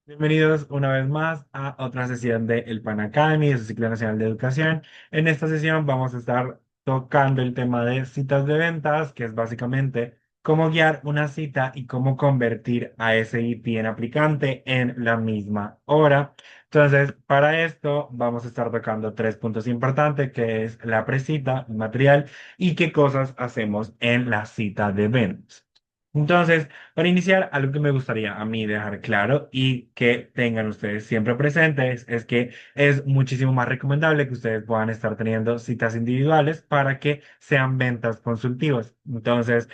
Bienvenidos una vez más a otra sesión de El Pan Academy, de su ciclo nacional de educación. En esta sesión vamos a estar tocando el tema de citas de ventas, que es básicamente cómo guiar una cita y cómo convertir a ese IP en aplicante en la misma hora. Entonces, para esto vamos a estar tocando tres puntos importantes, que es la precita, el material y qué cosas hacemos en la cita de ventas. Entonces, para iniciar, algo que me gustaría a mí dejar claro y que tengan ustedes siempre presentes es que es muchísimo más recomendable que ustedes puedan estar teniendo citas individuales para que sean ventas consultivas. Entonces,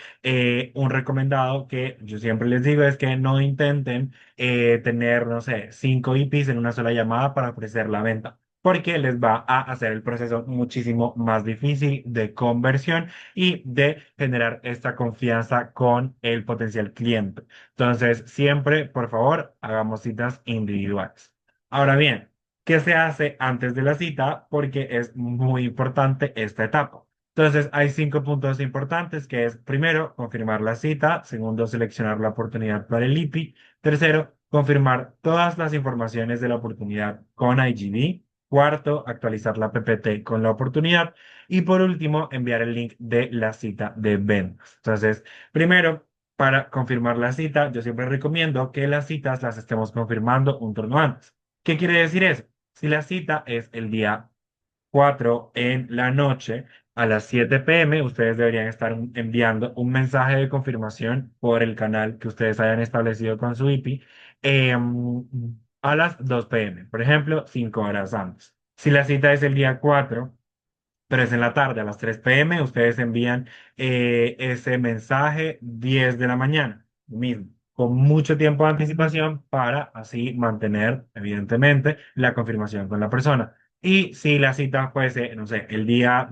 un recomendado que yo siempre les digo es que no intenten tener, no sé, 5 IPs en una sola llamada para ofrecer la venta, porque les va a hacer el proceso muchísimo más difícil de conversión y de generar esta confianza con el potencial cliente. Entonces, siempre, por favor, hagamos citas individuales. Ahora bien, ¿qué se hace antes de la cita? Porque es muy importante esta etapa. Entonces, hay 5 puntos importantes, que es, primero, confirmar la cita; segundo, seleccionar la oportunidad para el IPI; tercero, confirmar todas las informaciones de la oportunidad con IGB; cuarto, actualizar la PPT con la oportunidad; y por último, enviar el link de la cita de ventas. Entonces, primero, para confirmar la cita, yo siempre recomiendo que las citas las estemos confirmando un turno antes. ¿Qué quiere decir eso? Si la cita es el día 4 en la noche a las 7 p.m., ustedes deberían estar enviando un mensaje de confirmación por el canal que ustedes hayan establecido con su IP a las 2 p.m., por ejemplo, 5 horas antes. Si la cita es el día 4, pero es en la tarde, a las 3 p.m., ustedes envían ese mensaje 10 de la mañana, lo mismo, con mucho tiempo de anticipación para así mantener, evidentemente, la confirmación con la persona. Y si la cita fuese, no sé, el día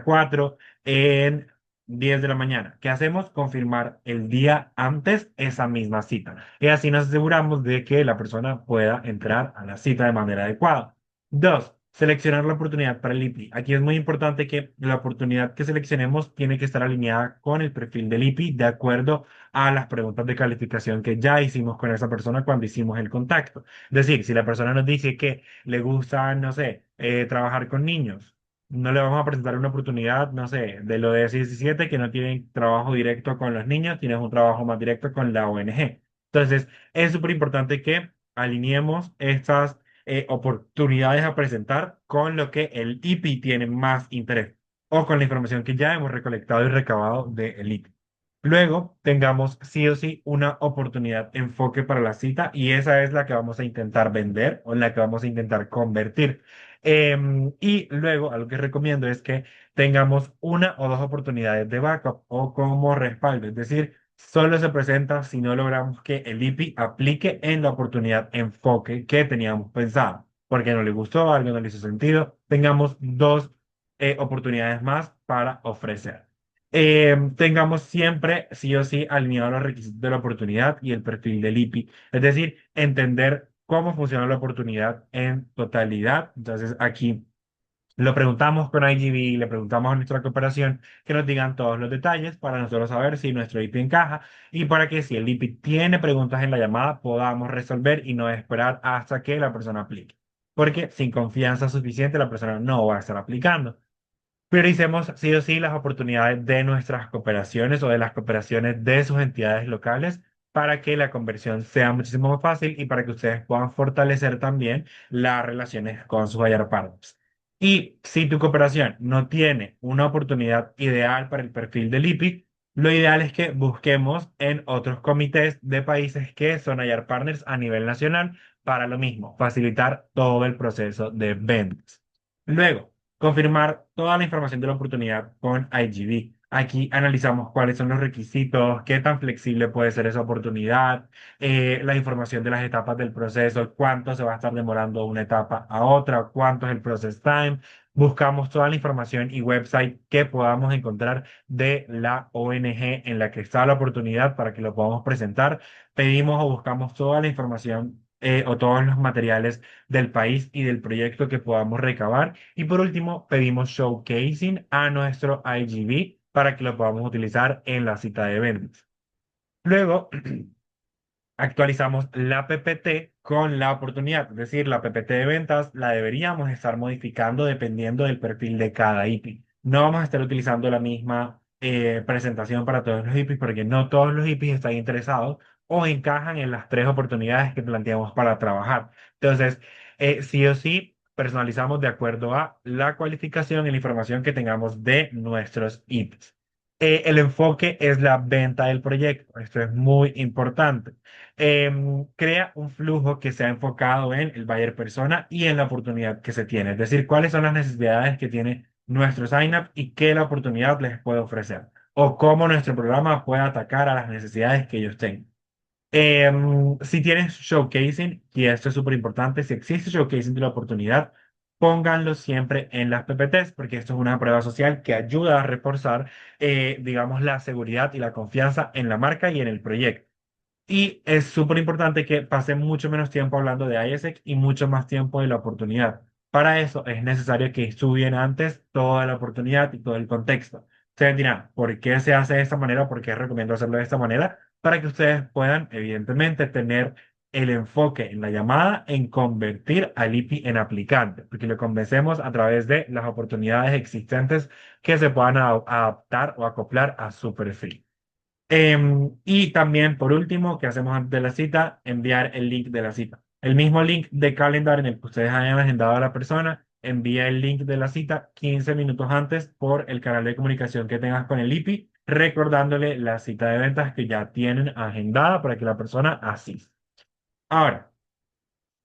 4 en 10 de la mañana, ¿qué hacemos? Confirmar el día antes esa misma cita. Y así nos aseguramos de que la persona pueda entrar a la cita de manera adecuada. Dos, seleccionar la oportunidad para el IPI. Aquí es muy importante que la oportunidad que seleccionemos tiene que estar alineada con el perfil del IPI de acuerdo a las preguntas de calificación que ya hicimos con esa persona cuando hicimos el contacto. Es decir, si la persona nos dice que le gusta, no sé, trabajar con niños, no le vamos a presentar una oportunidad, no sé, de lo de 17 que no tienen trabajo directo con los niños, tienes un trabajo más directo con la ONG. Entonces, es súper importante que alineemos estas oportunidades a presentar con lo que el IPI tiene más interés o con la información que ya hemos recolectado y recabado del IPI. Luego tengamos sí o sí una oportunidad enfoque para la cita, y esa es la que vamos a intentar vender o en la que vamos a intentar convertir. Y luego algo que recomiendo es que tengamos una o dos oportunidades de backup o como respaldo, es decir, solo se presenta si no logramos que el IPI aplique en la oportunidad enfoque que teníamos pensado, porque no le gustó, algo no le hizo sentido. Tengamos dos oportunidades más para ofrecer. Tengamos siempre, sí o sí, alineados los requisitos de la oportunidad y el perfil del IPI, es decir, entender cómo funciona la oportunidad en totalidad. Entonces, aquí lo preguntamos con IGB, le preguntamos a nuestra cooperación que nos digan todos los detalles para nosotros saber si nuestro IP encaja y para que si el IP tiene preguntas en la llamada podamos resolver y no esperar hasta que la persona aplique. Porque sin confianza suficiente la persona no va a estar aplicando. Prioricemos sí o sí las oportunidades de nuestras cooperaciones o de las cooperaciones de sus entidades locales para que la conversión sea muchísimo más fácil y para que ustedes puedan fortalecer también las relaciones con sus buyer partners. Y si tu cooperación no tiene una oportunidad ideal para el perfil del IPI, lo ideal es que busquemos en otros comités de países que son buyer partners a nivel nacional para lo mismo, facilitar todo el proceso de ventas. Luego, confirmar toda la información de la oportunidad con IGB. Aquí analizamos cuáles son los requisitos, qué tan flexible puede ser esa oportunidad, la información de las etapas del proceso, cuánto se va a estar demorando una etapa a otra, cuánto es el process time. Buscamos toda la información y website que podamos encontrar de la ONG en la que está la oportunidad para que lo podamos presentar. Pedimos o buscamos toda la información o todos los materiales del país y del proyecto que podamos recabar. Y por último, pedimos showcasing a nuestro IGB para que lo podamos utilizar en la cita de ventas. Luego, actualizamos la PPT con la oportunidad. Es decir, la PPT de ventas la deberíamos estar modificando dependiendo del perfil de cada IP. No vamos a estar utilizando la misma presentación para todos los IPs porque no todos los IPs están interesados o encajan en las tres oportunidades que planteamos para trabajar. Entonces, sí o sí, personalizamos de acuerdo a la cualificación y la información que tengamos de nuestros IPs. El enfoque es la venta del proyecto. Esto es muy importante. Crea un flujo que sea enfocado en el buyer persona y en la oportunidad que se tiene. Es decir, cuáles son las necesidades que tiene nuestro sign-up y qué la oportunidad les puede ofrecer. O cómo nuestro programa puede atacar a las necesidades que ellos tengan. Si tienes showcasing, y esto es súper importante, si existe showcasing de la oportunidad, pónganlo siempre en las PPTs, porque esto es una prueba social que ayuda a reforzar, digamos, la seguridad y la confianza en la marca y en el proyecto. Y es súper importante que pase mucho menos tiempo hablando de ISEC y mucho más tiempo de la oportunidad. Para eso es necesario que estudien antes toda la oportunidad y todo el contexto. Ustedes dirán, ¿por qué se hace de esta manera? ¿Por qué recomiendo hacerlo de esta manera? Para que ustedes puedan, evidentemente, tener el enfoque en la llamada en convertir al IPI en aplicante, porque lo convencemos a través de las oportunidades existentes que se puedan adaptar o acoplar a su perfil. Y también, por último, que hacemos antes de la cita, enviar el link de la cita. El mismo link de calendar en el que ustedes hayan agendado a la persona, envía el link de la cita 15 minutos antes por el canal de comunicación que tengas con el IPI, recordándole la cita de ventas que ya tienen agendada para que la persona asista. Ahora,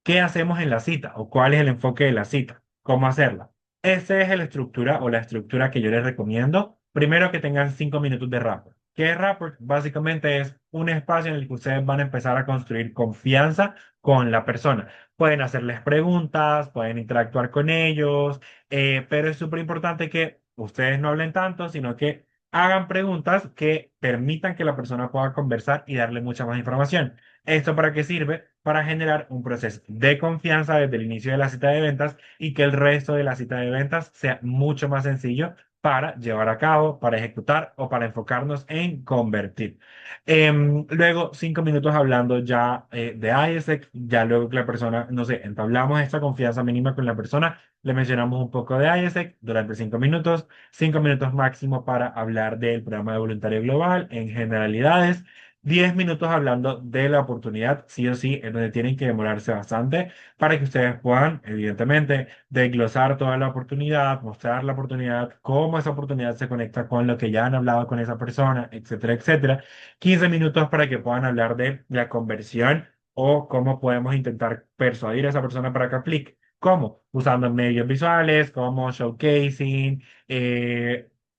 ¿qué hacemos en la cita o cuál es el enfoque de la cita? ¿Cómo hacerla? Esa es la estructura o la estructura que yo les recomiendo. Primero que tengan 5 minutos de rapport. ¿Qué es rapport? Básicamente es un espacio en el que ustedes van a empezar a construir confianza con la persona. Pueden hacerles preguntas, pueden interactuar con ellos, pero es súper importante que ustedes no hablen tanto, sino que hagan preguntas que permitan que la persona pueda conversar y darle mucha más información. ¿Esto para qué sirve? Para generar un proceso de confianza desde el inicio de la cita de ventas y que el resto de la cita de ventas sea mucho más sencillo para llevar a cabo, para ejecutar o para enfocarnos en convertir. Luego, 5 minutos hablando ya de ISEC, ya luego que la persona, no sé, entablamos esta confianza mínima con la persona, le mencionamos un poco de ISEC durante 5 minutos, 5 minutos máximo para hablar del programa de voluntario global en generalidades. 10 minutos hablando de la oportunidad, sí o sí, en donde tienen que demorarse bastante para que ustedes puedan, evidentemente, desglosar toda la oportunidad, mostrar la oportunidad, cómo esa oportunidad se conecta con lo que ya han hablado con esa persona, etcétera, etcétera. 15 minutos para que puedan hablar de la conversión o cómo podemos intentar persuadir a esa persona para que aplique. ¿Cómo? Usando medios visuales, como showcasing,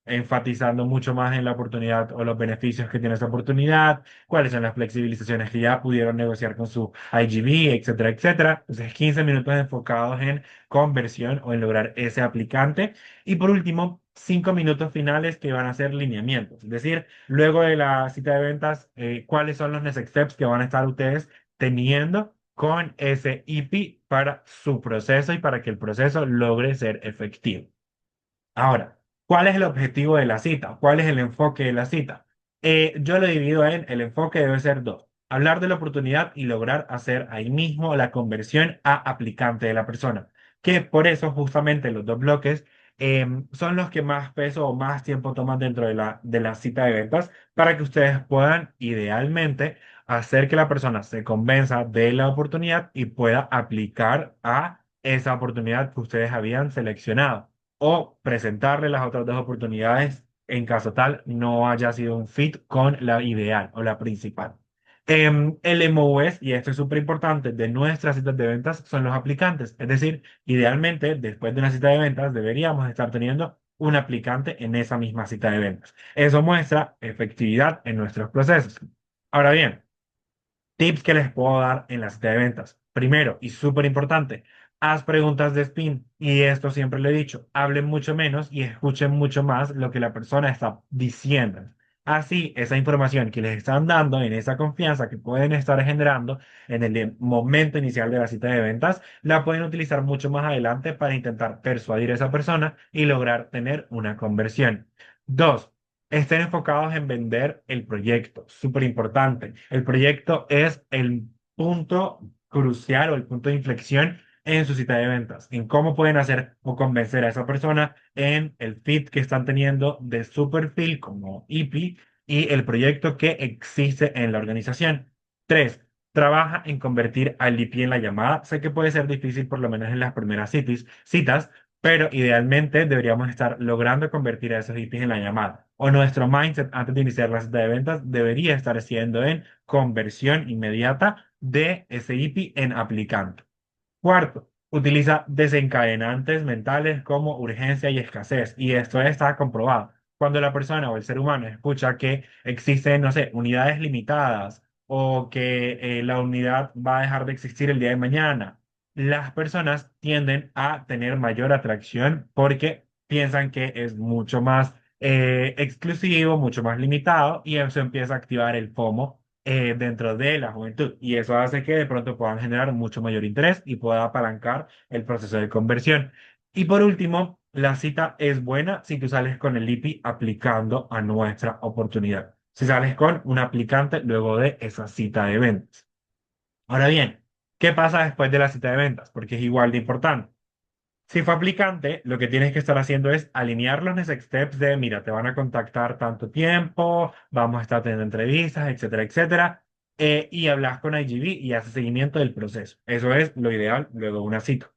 enfatizando mucho más en la oportunidad o los beneficios que tiene esa oportunidad, cuáles son las flexibilizaciones que ya pudieron negociar con su IGB, etcétera, etcétera. Entonces, 15 minutos enfocados en conversión o en lograr ese aplicante. Y por último, 5 minutos finales que van a ser lineamientos. Es decir, luego de la cita de ventas, cuáles son los next steps que van a estar ustedes teniendo con ese IP para su proceso y para que el proceso logre ser efectivo. Ahora, ¿cuál es el objetivo de la cita? ¿Cuál es el enfoque de la cita? Yo lo divido en el enfoque debe ser dos. Hablar de la oportunidad y lograr hacer ahí mismo la conversión a aplicante de la persona. Que por eso justamente los dos bloques son los que más peso o más tiempo toman dentro de la cita de ventas para que ustedes puedan idealmente hacer que la persona se convenza de la oportunidad y pueda aplicar a esa oportunidad que ustedes habían seleccionado o presentarle las otras dos oportunidades en caso tal no haya sido un fit con la ideal o la principal. El MOS, y esto es súper importante, de nuestras citas de ventas son los aplicantes. Es decir, idealmente, después de una cita de ventas, deberíamos estar teniendo un aplicante en esa misma cita de ventas. Eso muestra efectividad en nuestros procesos. Ahora bien, tips que les puedo dar en la cita de ventas. Primero, y súper importante, haz preguntas de spin. Y esto siempre lo he dicho, hablen mucho menos y escuchen mucho más lo que la persona está diciendo. Así, esa información que les están dando en esa confianza que pueden estar generando en el momento inicial de la cita de ventas, la pueden utilizar mucho más adelante para intentar persuadir a esa persona y lograr tener una conversión. Dos, estén enfocados en vender el proyecto. Súper importante. El proyecto es el punto crucial o el punto de inflexión en su cita de ventas, en cómo pueden hacer o convencer a esa persona en el fit que están teniendo de su perfil como IP y el proyecto que existe en la organización. Tres, trabaja en convertir al IP en la llamada. Sé que puede ser difícil, por lo menos en las primeras citas, pero idealmente deberíamos estar logrando convertir a esos IPs en la llamada. O nuestro mindset antes de iniciar la cita de ventas debería estar siendo en conversión inmediata de ese IP en aplicante. Cuarto, utiliza desencadenantes mentales como urgencia y escasez. Y esto está comprobado. Cuando la persona o el ser humano escucha que existen, no sé, unidades limitadas o que la unidad va a dejar de existir el día de mañana, las personas tienden a tener mayor atracción porque piensan que es mucho más exclusivo, mucho más limitado y eso empieza a activar el FOMO dentro de la juventud. Y eso hace que de pronto puedan generar mucho mayor interés y pueda apalancar el proceso de conversión. Y por último, la cita es buena si tú sales con el IPI aplicando a nuestra oportunidad. Si sales con un aplicante luego de esa cita de ventas. Ahora bien, ¿qué pasa después de la cita de ventas? Porque es igual de importante. Si fue aplicante, lo que tienes que estar haciendo es alinear los next steps de, mira, te van a contactar tanto tiempo, vamos a estar teniendo entrevistas, etcétera, etcétera, y hablas con IGB y haces seguimiento del proceso. Eso es lo ideal luego de una cita.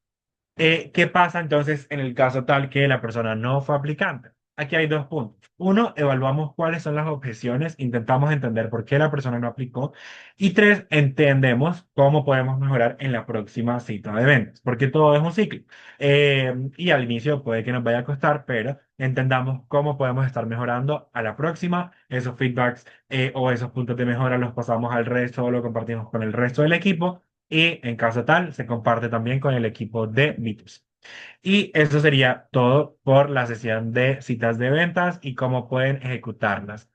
¿Qué pasa entonces en el caso tal que la persona no fue aplicante? Aquí hay dos puntos. Uno, evaluamos cuáles son las objeciones, intentamos entender por qué la persona no aplicó. Y tres, entendemos cómo podemos mejorar en la próxima cita de ventas, porque todo es un ciclo. Y al inicio puede que nos vaya a costar, pero entendamos cómo podemos estar mejorando a la próxima. Esos feedbacks o esos puntos de mejora los pasamos al resto o lo compartimos con el resto del equipo y en caso tal, se comparte también con el equipo de B2C. Y eso sería todo por la sesión de citas de ventas y cómo pueden ejecutarlas.